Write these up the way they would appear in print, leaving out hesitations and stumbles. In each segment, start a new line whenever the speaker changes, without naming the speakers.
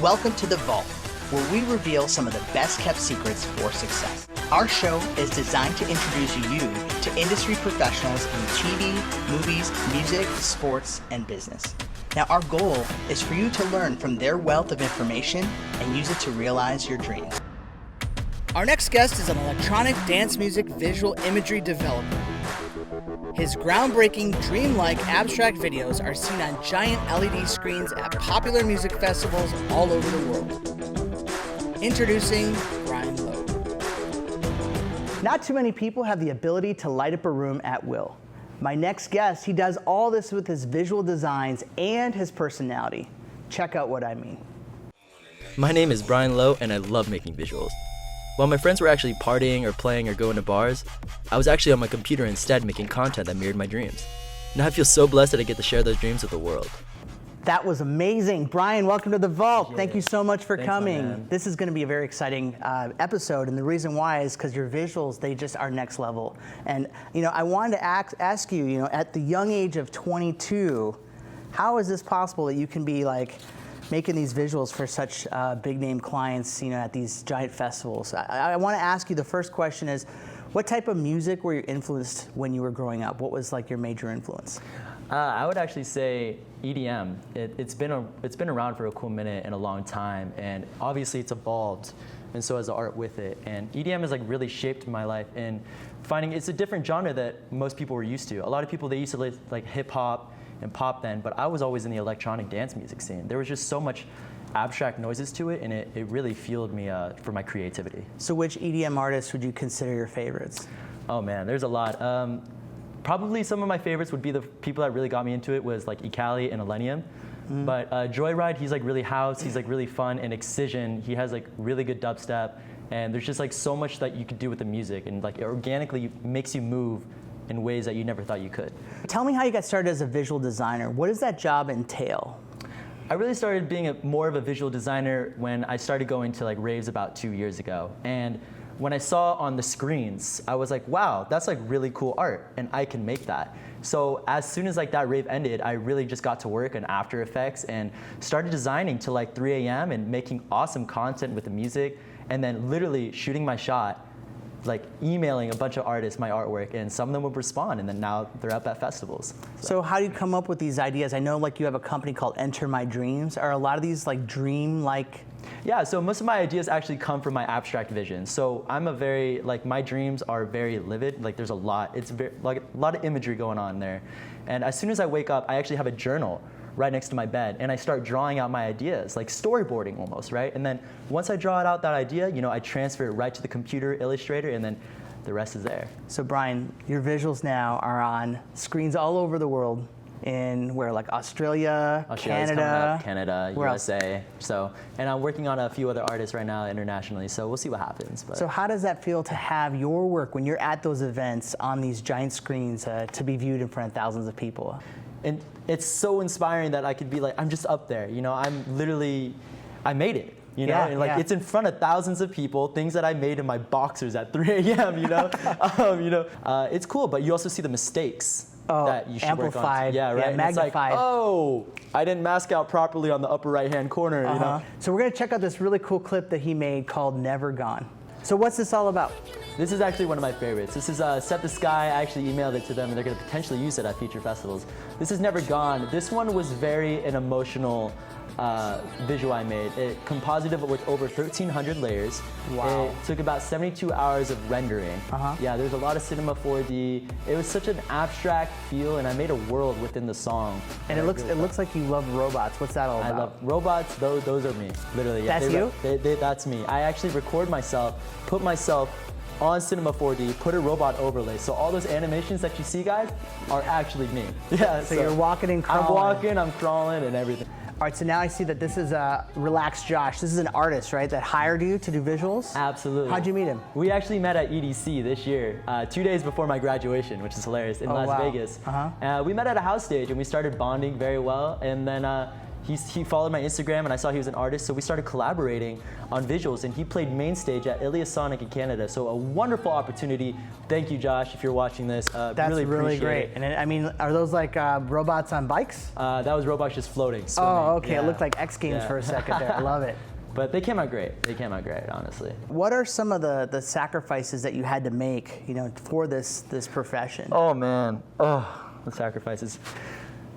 Welcome to The Vault, where we reveal some of the best kept secrets for success. Our show is designed to introduce you to industry professionals in TV, movies, music, sports, and business. Now, our goal is for you to learn from their wealth of information and use it to realize your dreams. Our next guest is an electronic dance music visual imagery developer. His groundbreaking, dreamlike abstract videos are seen on giant LED screens at popular music festivals all over the world. Introducing Brian Lowe. Not too many people have the ability to light up a room at will. My next guest, he does all this with his visual designs and his personality. Check out what I mean.
My name is Brian Lowe, and I love making visuals. While my friends were actually partying or playing or going to bars, I was actually on my computer instead making content that mirrored my dreams. Now I feel so blessed that I get to share those dreams with the world.
That was amazing. Brian, welcome to The Vault.
Yeah.
Thank you so much for coming.
Man.
This is going to be a very exciting episode, and the reason why is because your visuals, they just are next level. And, I wanted to ask you, at the young age of 22, how is this possible that you can be making these visuals for such big name clients, at these giant festivals? I want to ask you, the first question is, what type of music were you influenced when you were growing up? What was your major influence?
I would actually say EDM. It's been around for a cool minute and a long time, and obviously it's evolved, and so has the art with it. And EDM has really shaped my life in finding it's a different genre that most people were used to. A lot of people, they used to like hip hop and pop then, but I was always in the electronic dance music scene. There was just so much abstract noises to it, and it really fueled me for my creativity.
So which EDM artists would you consider your favorites?
Oh man, there's a lot. Probably some of my favorites would be the people that really got me into it was Ekali and Illenium. But Joyride, he's really house, he's really fun, and Excision, he has really good dubstep, and there's just so much that you could do with the music, and it organically makes you move in ways that you never thought you could.
Tell me how you got started as a visual designer. What does that job entail?
I really started being more of a visual designer when I started going to raves about 2 years ago. And when I saw on the screens, I was like, wow, that's really cool art, and I can make that. So as soon as that rave ended, I really just got to work on After Effects and started designing till 3 a.m. and making awesome content with the music, and then literally shooting my shot, emailing a bunch of artists my artwork, and some of them would respond, and then now they're up at festivals.
So how do you come up with these ideas? I know you have a company called Enter My Dreams. Are a lot of these dream-like?
Yeah, so most of my ideas actually come from my abstract vision. So I'm a very, my dreams are very livid. There's a lot, it's very, a lot of imagery going on there. And as soon as I wake up, I actually have a journal right next to my bed, and I start drawing out my ideas, storyboarding almost, right? And then once I draw out that idea, I transfer it right to the computer, Illustrator, and then the rest is there.
So Brian, your visuals now are on screens all over the world, in where Australia,
Canada,
where
USA.
Else?
So, and I'm working on a few other artists right now internationally, so we'll see what happens. But.
So how does that feel to have your work when you're at those events on these giant screens to be viewed in front of thousands of people?
And it's so inspiring that I could be I'm just up there, I made it. It's in front of thousands of people, things that I made in my boxers at 3 a.m., it's cool, but you also see the mistakes that you should
amplified,
work on. Yeah, right?
Magnified.
I didn't mask out properly on the upper right-hand corner,
So we're gonna check out this really cool clip that he made called Never Gone. So what's this all about?
This is actually one of my favorites. This is Set the Sky. I actually emailed it to them, and they're gonna potentially use it at future festivals. This is Never Gone. This one was very an emotional visual I made. It composited with over 1,300 layers.
Wow.
It took about 72 hours of rendering. Yeah, there's a lot of Cinema 4D. It was such an abstract feel, and I made a world within the song.
And it looks like you love robots. What's that all about?
I love robots. Those are me, literally.
That's you?
That's me. I actually record myself, put myself on Cinema 4D, put a robot overlay. So all those animations that you see, guys, are actually me. Yeah.
So you're walking and crawling.
I'm walking, I'm crawling, and everything.
All right, so now I see that this is Relax Josh. This is an artist, right, that hired you to do visuals?
Absolutely.
How'd you meet him?
We actually met at EDC this year, 2 days before my graduation, which is hilarious, in Las Vegas. We met at a house stage, and we started bonding very well. And then he followed my Instagram, and I saw he was an artist, so we started collaborating on visuals, and he played main stage at Ilias Sonic in Canada. So a wonderful opportunity. Thank you, Josh, if you're watching this.
That's really great. And I mean, are those like robots on bikes?
That was robots just floating, swimming.
Oh, okay.
Yeah.
It looked like X Games for a second there. I love it.
But they came out great. They came out great, honestly.
What are some of the sacrifices that you had to make, for this profession?
Oh man, the sacrifices.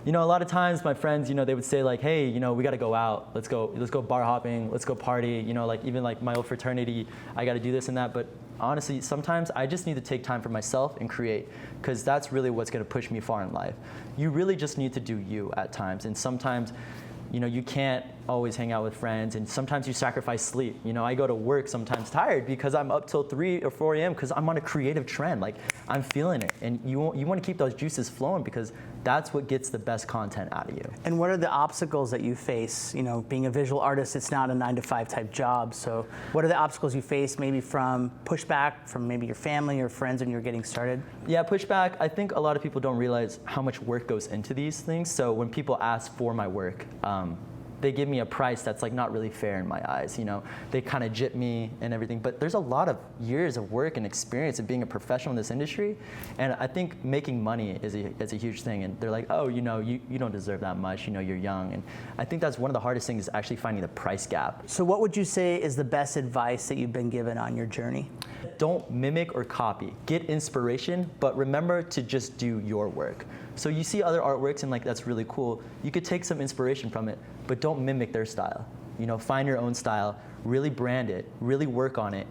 A lot of times my friends, they would say like, hey, we got to go out. Let's go bar hopping. Let's go party. Even like my old fraternity, I got to do this and that. But honestly, sometimes I just need to take time for myself and create, because that's really what's going to push me far in life. You really just need to do you at times, and sometimes, you can't always hang out with friends, and sometimes you sacrifice sleep. I go to work sometimes tired because I'm up till 3 or 4 a.m. because I'm on a creative trend. Like, I'm feeling it, and you want to keep those juices flowing, because that's what gets the best content out of you.
And what are the obstacles that you face? Being a visual artist, it's not a 9-to-5 type job. So what are the obstacles you face, maybe from pushback from maybe your family or friends when you're getting started?
Yeah, pushback. I think a lot of people don't realize how much work goes into these things. So when people ask for my work, they give me a price that's like not really fair in my eyes. They kind of jip me and everything, but there's a lot of years of work and experience of being a professional in this industry, and I think making money is a huge thing. And they're like, oh, you don't deserve that much. You're young, and I think that's one of the hardest things, is actually finding the price gap.
So what would you say is the best advice that you've been given on your journey?
Don't mimic or copy. Get inspiration, but remember to just do your work. So you see other artworks and like, that's really cool. You could take some inspiration from it, but don't mimic their style. Find your own style, really brand it, really work on it.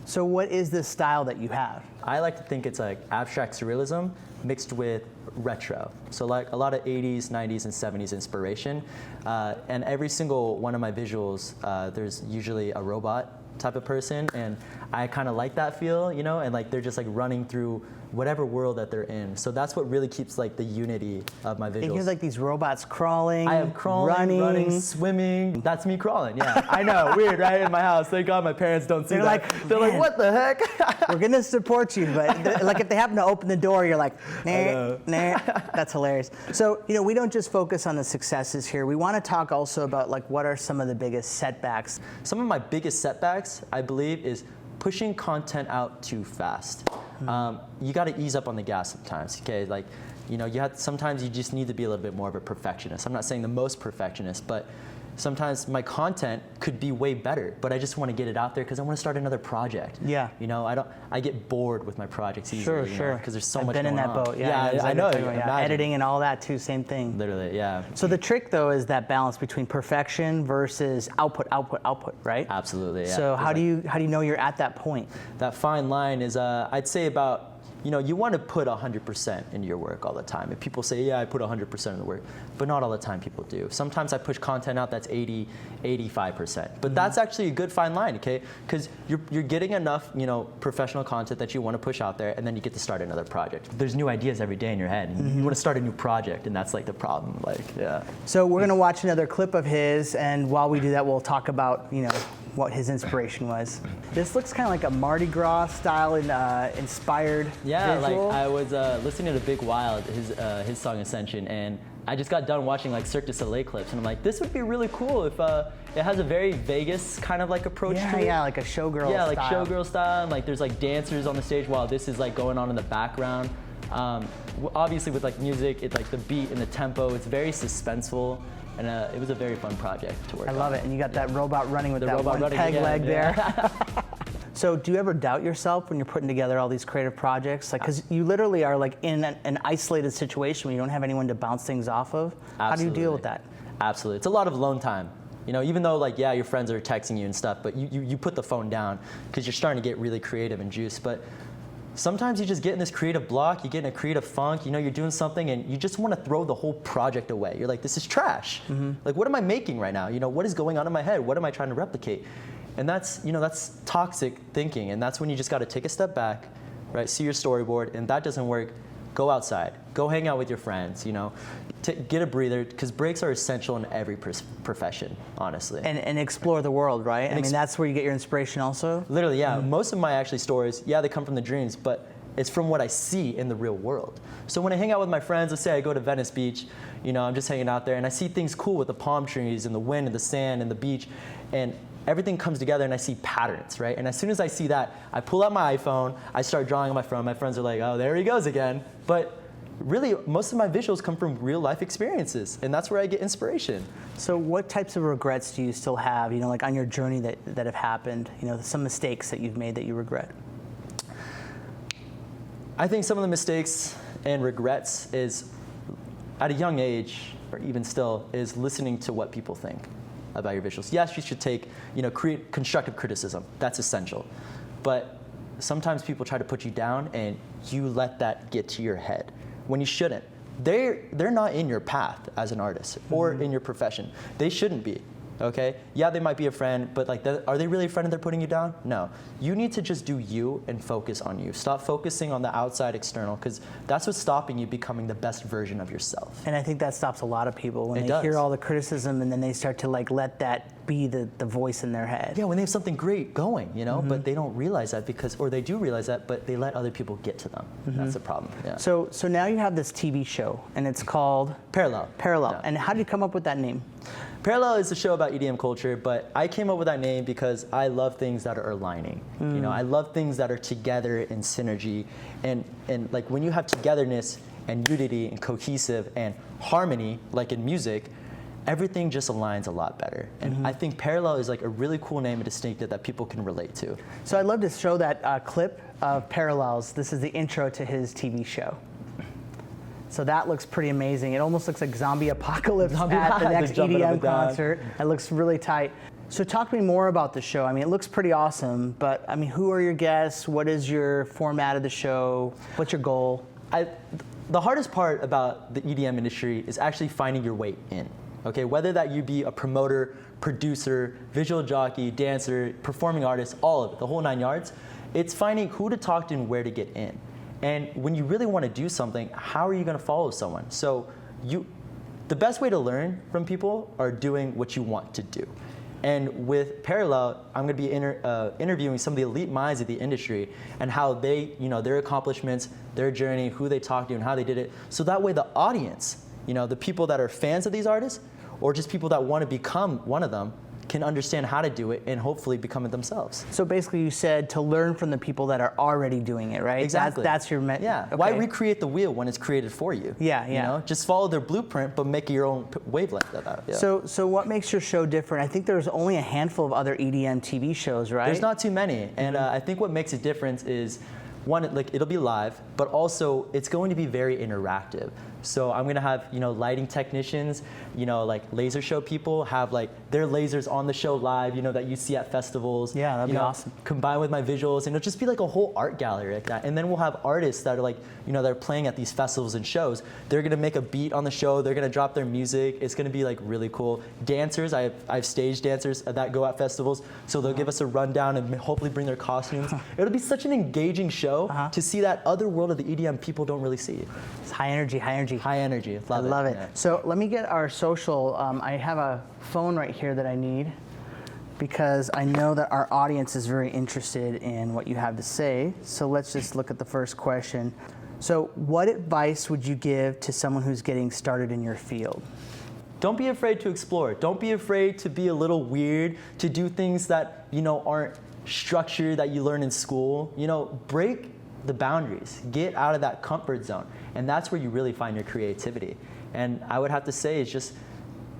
So what is this style that you have?
I like to think it's like abstract surrealism mixed with retro. So like a lot of 80s, 90s, and 70s inspiration. And every single one of my visuals, there's usually a robot type of person, and I kind of like that feel, and like they're just like running through whatever world that they're in. So that's what really keeps like the unity of my visuals.
And you have like these robots crawling,
I have crawling, running, swimming. That's me crawling, yeah. I know, weird, right? In my house. Thank God my parents don't see that. They're like, what the heck?
We're gonna support you, but like if they happen to open the door, you're like, nah. That's hilarious. So, we don't just focus on the successes here. We want to talk also about like what are some of the biggest setbacks.
Some of my biggest setbacks, I believe, is pushing content out too fast. You got to ease up on the gas sometimes, okay? Like, sometimes you just need to be a little bit more of a perfectionist. I'm not saying the most perfectionist, but sometimes my content could be way better, but I just want to get it out there because I want to start another project.
Yeah.
I get bored with my projects easily.
Sure.
Because there's so much going on.
I've been in that boat. Yeah,
I know.
Editing and all that too, same thing.
Literally, yeah.
So the trick though is that balance between perfection versus output, right?
Absolutely, yeah.
So how do you know you're at that point?
That fine line is, I'd say about, you want to put 100% into your work all the time. If people say, yeah, I put 100% in the work, but not all the time people do. Sometimes I push content out that's 80, 85%. But that's actually a good fine line, okay? Because you're getting enough, professional content that you want to push out there, and then you get to start another project. There's new ideas every day in your head, and you want to start a new project, and that's like the problem, yeah.
So we're going to watch another clip of his, and while we do that, we'll talk about, what his inspiration was. This looks kind of like a Mardi Gras style inspired visual.
Like I was listening to Big Wild, his song Ascension, and I just got done watching like Cirque du Soleil clips, and I'm like, this would be really cool if it has a very Vegas kind of like approach to it.
Yeah, like a showgirl style.
Yeah, like showgirl style, and like there's like dancers on the stage while this is like going on in the background. Obviously with like music, it's like the beat and the tempo, it's very suspenseful. And it was a very fun project to work on.
I love it. And you got that robot running with that one peg leg there. So do you ever doubt yourself when you're putting together all these creative projects? Like, because you literally are like in an isolated situation where you don't have anyone to bounce things off of.
Absolutely.
How do you deal with that?
Absolutely. It's a lot of alone time. Even though like, yeah, your friends are texting you and stuff, but you put the phone down because you're starting to get really creative and juice. But sometimes you just get in this creative block, you get in a creative funk, you're doing something and you just want to throw the whole project away. You're like, this is trash. Like, what am I making right now? What is going on in my head? What am I trying to replicate? And that's, that's toxic thinking. And that's when you just got to take a step back, right? See your storyboard, and that doesn't work. Go outside, go hang out with your friends, get a breather, because breaks are essential in every profession, honestly.
And explore the world, right? I mean, that's where you get your inspiration also?
Literally, yeah. Most of my actually stories, yeah, they come from the dreams, but It's from what I see in the real world. So when I hang out with my friends, let's say I go to Venice Beach, I'm just hanging out there and I see things cool with the palm trees and the wind and the sand and the beach, and everything comes together and I see patterns, right? And as soon as I see that, I pull out my iPhone, I start drawing on my phone. My friends are like, oh, there he goes again. But really, most of my visuals come from real life experiences, and that's where I get inspiration.
So what types of regrets do you still have, like on your journey that have happened, some mistakes that you've made that you regret?
I think some of the mistakes and regrets is, at a young age, or even still, is listening to what people think about your visuals. Yes, you should take, create constructive criticism. That's essential. But sometimes people try to put you down and you let that get to your head when you shouldn't. They're not in your path as an artist or in your profession. They shouldn't be. Okay? Yeah, they might be a friend, but are they really a friend if they're putting you down? No. You need to just do you and focus on you. Stop focusing on the outside external, because that's what's stopping you becoming the best version of yourself.
And I think that stops a lot of people when they hear all the criticism and then they start to let that be the voice in their head.
Yeah, when they have something great going, but they don't realize that or they do realize that, but they let other people get to them. That's the problem. Yeah.
So now you have this TV show and it's called
Parallel.
Yeah. And how did you come up with that name?
Parallel is a show about EDM culture, but I came up with that name because I love things that are aligning. I love things that are together in synergy, and like when you have togetherness and unity and cohesive and harmony, like in music, everything just aligns a lot better. And I think Parallel is like a really cool name and distinctive that people can relate to.
So I'd love to show that clip of Parallels. This is the intro to his TV show. So that looks pretty amazing. It almost looks like zombie apocalypse at the next EDM concert. It looks really tight. So talk to me more about the show. I mean, it looks pretty awesome, but who are your guests? What is your format of the show? What's your goal?
The hardest part about the EDM industry is actually finding your way in. Okay, whether that you be a promoter, producer, visual jockey, dancer, performing artist, all of it, the whole 9 yards, it's finding who to talk to and where to get in. And when you really want to do something, how are you going to follow someone? So the best way to learn from people are doing what you want to do. And with Parallel, I'm going to be interviewing some of the elite minds of the industry and how they, their accomplishments, their journey, who they talked to and how they did it. So that way the audience, the people that are fans of these artists or just people that want to become one of them, can understand how to do it and hopefully become it themselves.
So basically you said to learn from the people that are already doing it, right?
Exactly.
That's your
Yeah. Okay. Why recreate the wheel when it's created for you?
Yeah.
Just follow their blueprint, but make your own wavelength of that. Yeah.
So what makes your show different? I think there's only a handful of other EDM TV shows, right?
There's not too many. And I think what makes a difference is, one, it'll be live, but also it's going to be very interactive. So I'm gonna have, lighting technicians, like laser show people have their lasers on the show live, that you see at festivals.
Yeah, that'd be awesome.
Combined with my visuals, and it'll just be like a whole art gallery like that. And then we'll have artists that are they're playing at these festivals and shows. They're gonna make a beat on the show. They're gonna drop their music. It's gonna be really cool. Dancers, I have stage dancers that go at festivals, so they'll give us a rundown and hopefully bring their costumes. It'll be such an engaging show to see that other world of the EDM people don't really see.
It's high energy.
High energy.
I love it.
Yeah.
So let me get our social. I have a phone right here that I need because I know that our audience is very interested in what you have to say. So let's just look at the first question. So what advice would you give to someone who's getting started in your field?
Don't be afraid to explore. Don't be afraid to be a little weird, to do things that aren't structured that you learn in school. Break the boundaries. Get out of that comfort zone. And that's where you really find your creativity. And I would have to say is just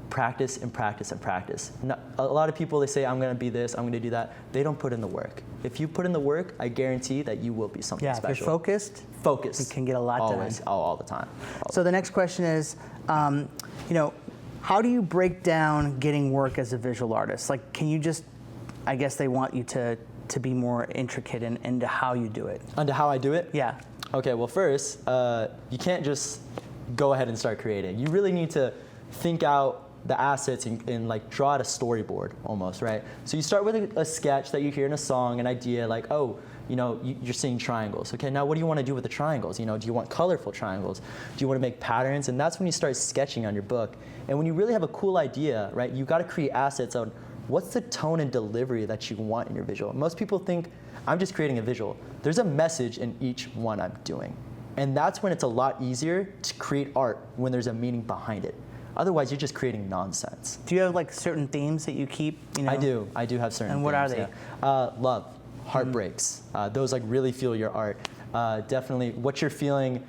practice and practice and practice. A lot of people, they say, I'm going to be this, I'm going to do that. They don't put in the work. If you put in the work, I guarantee that you will be something special.
If you're focused, you can get a lot done.
All the time.
So the next question is, how do you break down getting work as a visual artist? Can you just, I guess they want you to be more intricate into how you do it.
Into how I do it?
Yeah.
Okay, well first, you can't just go ahead and start creating. You really need to think out the assets and draw out a storyboard almost, right? So you start with a sketch that you hear in a song, an idea you're seeing triangles. Okay, now what do you want to do with the triangles? Do you want colorful triangles? Do you want to make patterns? And that's when you start sketching on your book. And when you really have a cool idea, right, you got to create assets on what's the tone and delivery that you want in your visual? Most people think, I'm just creating a visual. There's a message in each one I'm doing. And that's when it's a lot easier to create art when there's a meaning behind it. Otherwise, you're just creating nonsense.
Do you have like certain themes that you keep? You know?
I do have certain
And what are
themes,
they?
yeah. Love, heartbreaks. Those like really fuel your art. Definitely what you're feeling,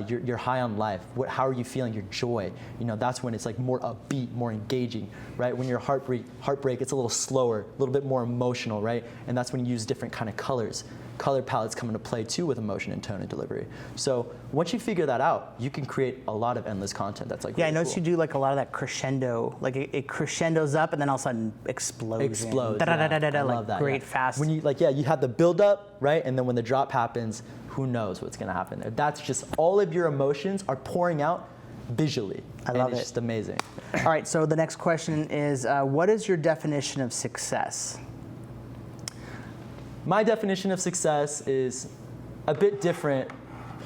you're high on life. How are you feeling? Your joy. You know, that's when it's like more upbeat, more engaging, right? When you're heartbreak, it's a little slower, a little bit more emotional, right? And that's when you use different kind of colors. Color palettes come into play too with emotion and tone and delivery. So once you figure that out, you can create a lot of endless content that's like
Yeah,
really
I noticed
cool.
you do like a lot of that crescendo, like it crescendos up and then all of a sudden explodes.
Explodes.
Da-da-da-da-da,
I
like
love that.
great
yeah.
fast.
When you you have the build up, right? And then when the drop happens, who knows what's gonna happen? That's just all of your emotions are pouring out visually.
I love
and it's
it.
just amazing.
All right, so the next question is, what is your definition of success?
My definition of success is a bit different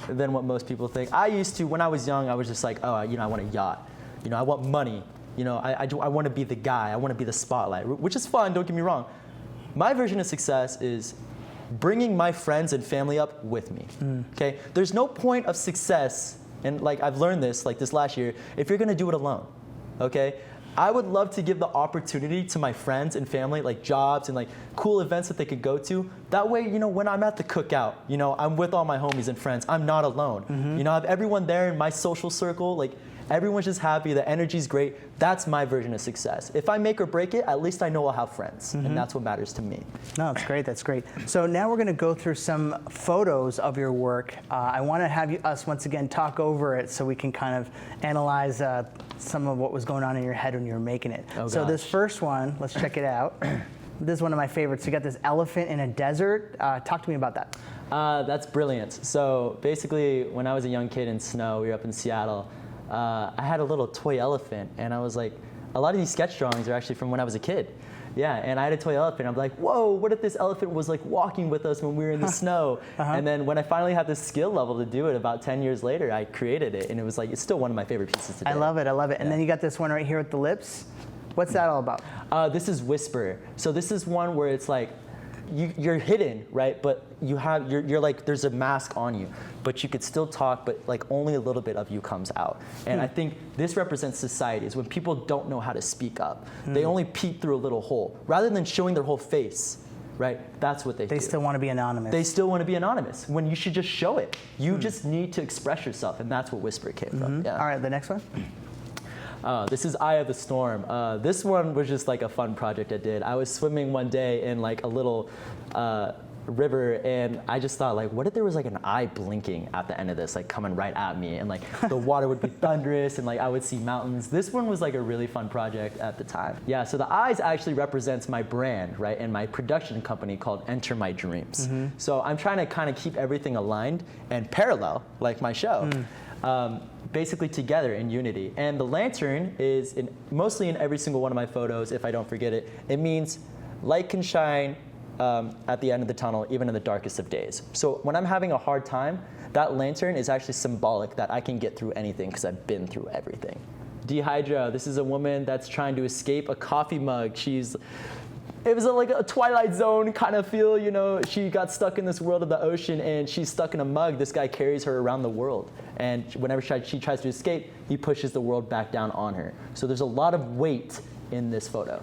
than what most people think. I used to, when I was young, I was just like, oh, I want a yacht. I want money. I want to be the guy. I want to be the spotlight, which is fun, don't get me wrong. My version of success is bringing my friends and family up with me, okay? There's no point of success, and like I've learned this, like this last year, if you're gonna do it alone, okay? I would love to give the opportunity to my friends and family, like jobs and like cool events that they could go to. That way, when I'm at the cookout, I'm with all my homies and friends. I'm not alone. I have everyone there in my social circle. Like everyone's just happy. The energy's great. That's my version of success. If I make or break it, at least I know I'll have friends, and that's what matters to me.
No, that's great. That's great. So now we're going to go through some photos of your work. I want to have us once again talk over it so we can kind of analyze some of what was going on in your head when you were making it.
Oh,
so this
gosh.
first one, let's check it out. This is one of my favorites. You got this elephant in a desert. Talk to me about that.
That's brilliant. So basically, when I was a young kid in snow, we were up in Seattle, I had a little toy elephant, and I was like, a lot of these sketch drawings are actually from when I was a kid. Yeah, and I had a toy elephant. I'm like, whoa, what if this elephant was like walking with us when we were in the snow? And then when I finally had the skill level to do it about 10 years later, I created it, and it was like, it's still one of my favorite pieces today.
I love it. I love it. And then you got this one right here with the lips. What's that all about?
This is Whisper. So this is one where it's like, you're hidden, right? But you're like, there's a mask on you, but you could still talk, but like only a little bit of you comes out. And I think this represents society, is when people don't know how to speak up. They only peek through a little hole. Rather than showing their whole face, right? That's what they do.
They still want to be anonymous.
They still want to be anonymous, when you should just show it. You just need to express yourself, and that's what Whisper came from. Yeah.
All right, the next one.
This is Eye of the Storm. This one was just like a fun project I did. I was swimming one day in like a little river, and I just thought, like, what if there was like an eye blinking at the end of this, like coming right at me, and like the water would be thunderous, and like I would see mountains. This one was like a really fun project at the time. Yeah, so the eyes actually represents my brand, right, and my production company called Enter My Dreams. So I'm trying to kind of keep everything aligned and parallel, like my show. Basically together in unity. And the lantern is mostly in every single one of my photos, if I don't forget it. It means light can shine at the end of the tunnel, even in the darkest of days. So when I'm having a hard time, that lantern is actually symbolic that I can get through anything because I've been through everything. Dehydra, this is a woman that's trying to escape a coffee mug. It was like a Twilight Zone kind of feel, She got stuck in this world of the ocean, and she's stuck in a mug. This guy carries her around the world. And whenever she tries to escape, he pushes the world back down on her. So there's a lot of weight in this photo.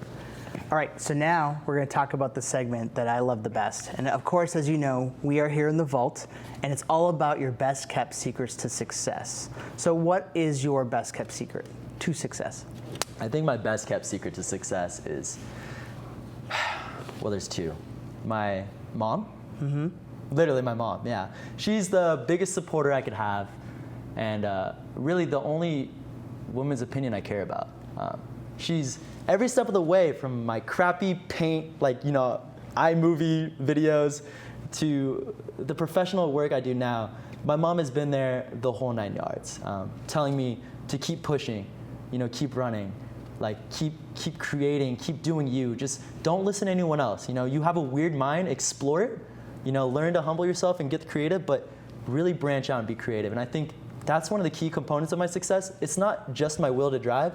All right, so now we're going to talk about the segment that I love the best. And of course, as you know, we are here in the vault, and it's all about your best kept secrets to success. So what is your best kept secret to success?
I think my best kept secret to success is, well, there's two. My mom. Literally my mom, yeah. She's the biggest supporter I could have, and really the only woman's opinion I care about. She's every step of the way, from my crappy paint, iMovie videos, to the professional work I do now. My mom has been there the whole 9 yards, telling me to keep pushing, keep running. Like keep creating, keep doing you. Just don't listen to anyone else. You have a weird mind, explore it. Learn to humble yourself and get creative, but really branch out and be creative. And I think that's one of the key components of my success. It's not just my will to drive.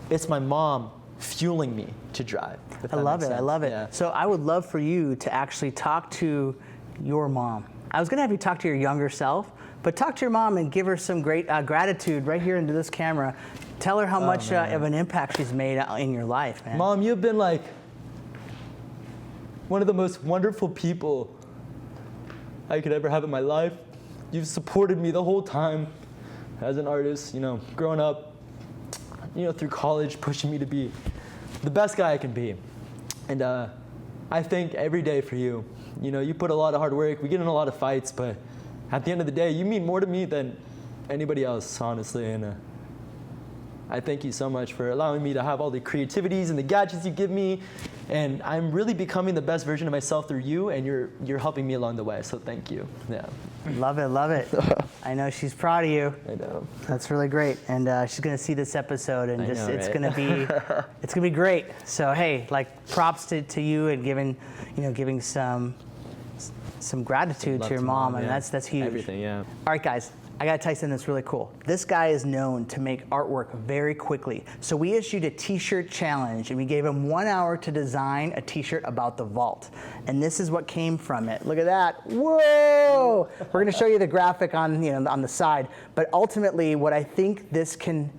It's my mom fueling me to drive.
I love it. I love it.
Yeah.
So I would love for you to actually talk to your mom. I was going to have you talk to your younger self, but talk to your mom and give her some great gratitude right here into this camera. Tell her how much of an impact she's made in your life, man.
Mom, you've been like one of the most wonderful people I could ever have in my life. You've supported me the whole time as an artist, you know, growing up, you know, through college, pushing me to be the best guy I can be. And I thank every day for you. You know, you put a lot of hard work. We get in a lot of fights, but at the end of the day, you mean more to me than anybody else, honestly. And I thank you so much for allowing me to have all the creativities and the gadgets you give me. And I'm really becoming the best version of myself through you, and you're helping me along the way. So thank you. Yeah.
Love it, love it. I know she's proud of you.
I know.
That's really great, and she's gonna see this episode, and
I know,
it's
right?
gonna be great. So hey, like props to you and giving some gratitude
Love
to your mom, and
yeah.
that's huge.
Everything, yeah.
All right, guys. I gotta tell you something that's really cool. This guy is known to make artwork very quickly. So we issued a t-shirt challenge and we gave him 1 hour to design a t-shirt about the vault. And this is what came from it. Look at that, whoa! We're gonna show you the graphic on the side. But ultimately, what I think this can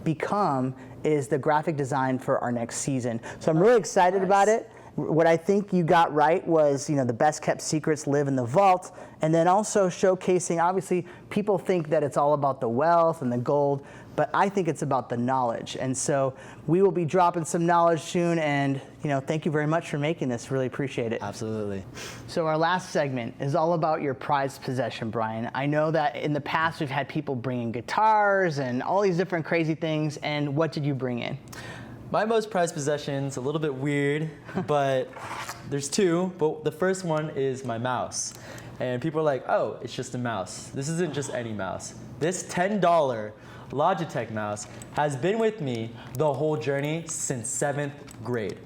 become is the graphic design for our next season. So I'm really excited about it. What I think you got right was, the best kept secrets live in the vault, and then also showcasing, obviously, people think that it's all about the wealth and the gold, but I think it's about the knowledge. And so we will be dropping some knowledge soon, and thank you very much for making this. Really appreciate it.
Absolutely.
So our last segment is all about your prized possession, Brian. I know that in the past we've had people bringing guitars and all these different crazy things, and what did you bring in?
My most prized possession's a little bit weird, but there's two. But the first one is my mouse. And people are like, oh, it's just a mouse. This isn't just any mouse. This $10 Logitech mouse has been with me the whole journey since 7th grade.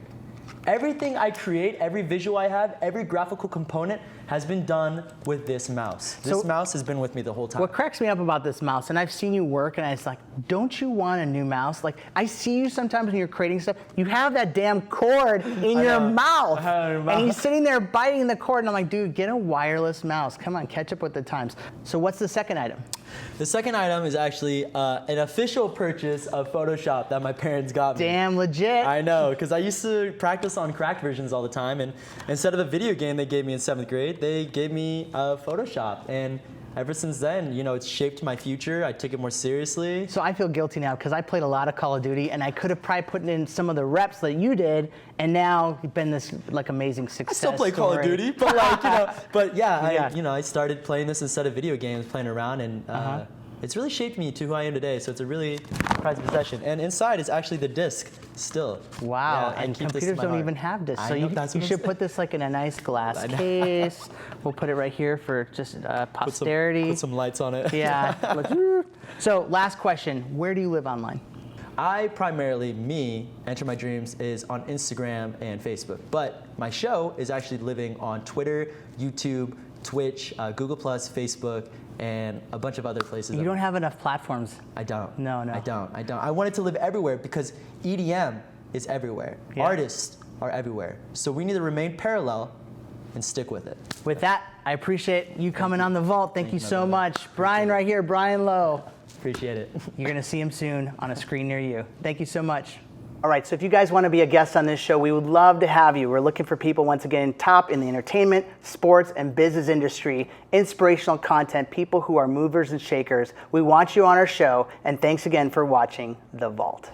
Everything I create, every visual I have, every graphical component has been done with this mouse. This mouse has been with me the whole time.
What cracks me up about this mouse, and I've seen you work, and I was like, don't you want a new mouse? Like, I see you sometimes when you're creating stuff, you have that damn cord in your mouth. And he's sitting there biting the cord, and I'm like, dude, get a wireless mouse. Come on, catch up with the times. So what's the second item?
The second item is actually an official purchase of Photoshop that my parents got me.
Damn legit.
I know, because I used to practice on cracked versions all the time, and instead of a video game they gave me in 7th grade, they gave me Photoshop. And ever since then, it's shaped my future. I took it more seriously.
So I feel guilty now because I played a lot of Call of Duty, and I could have probably put in some of the reps that you did, and now you've been this amazing success.
I still play
story.
Call of Duty, but I started playing this instead of video games, playing around, and it's really shaped me to who I am today. So it's a really prized possession. And inside is actually the disc still.
Wow,
Yeah,
and computers don't even have discs. So you should put this in a nice glass case. We'll put it right here for just posterity.
Put some lights on it.
Yeah. So last question, where do you live online?
I primarily, Enter My Dreams is on Instagram and Facebook. But my show is actually living on Twitter, YouTube, Twitch, Google+, Facebook, and a bunch of other places.
You don't have enough platforms.
I don't.
No.
I don't. I want it to live everywhere because EDM is everywhere.
Yeah.
Artists are everywhere. So we need to remain parallel and stick with it.
With that, I appreciate you coming on The Vault. Thank you so much. Brian right here, Brian Lowe.
Appreciate it.
You're going to see him soon on a screen near you. Thank you so much. All right, so if you guys want to be a guest on this show, we would love to have you. We're looking for people, once again, top in the entertainment, sports, and business industry, inspirational content, people who are movers and shakers. We want you on our show, and thanks again for watching The Vault.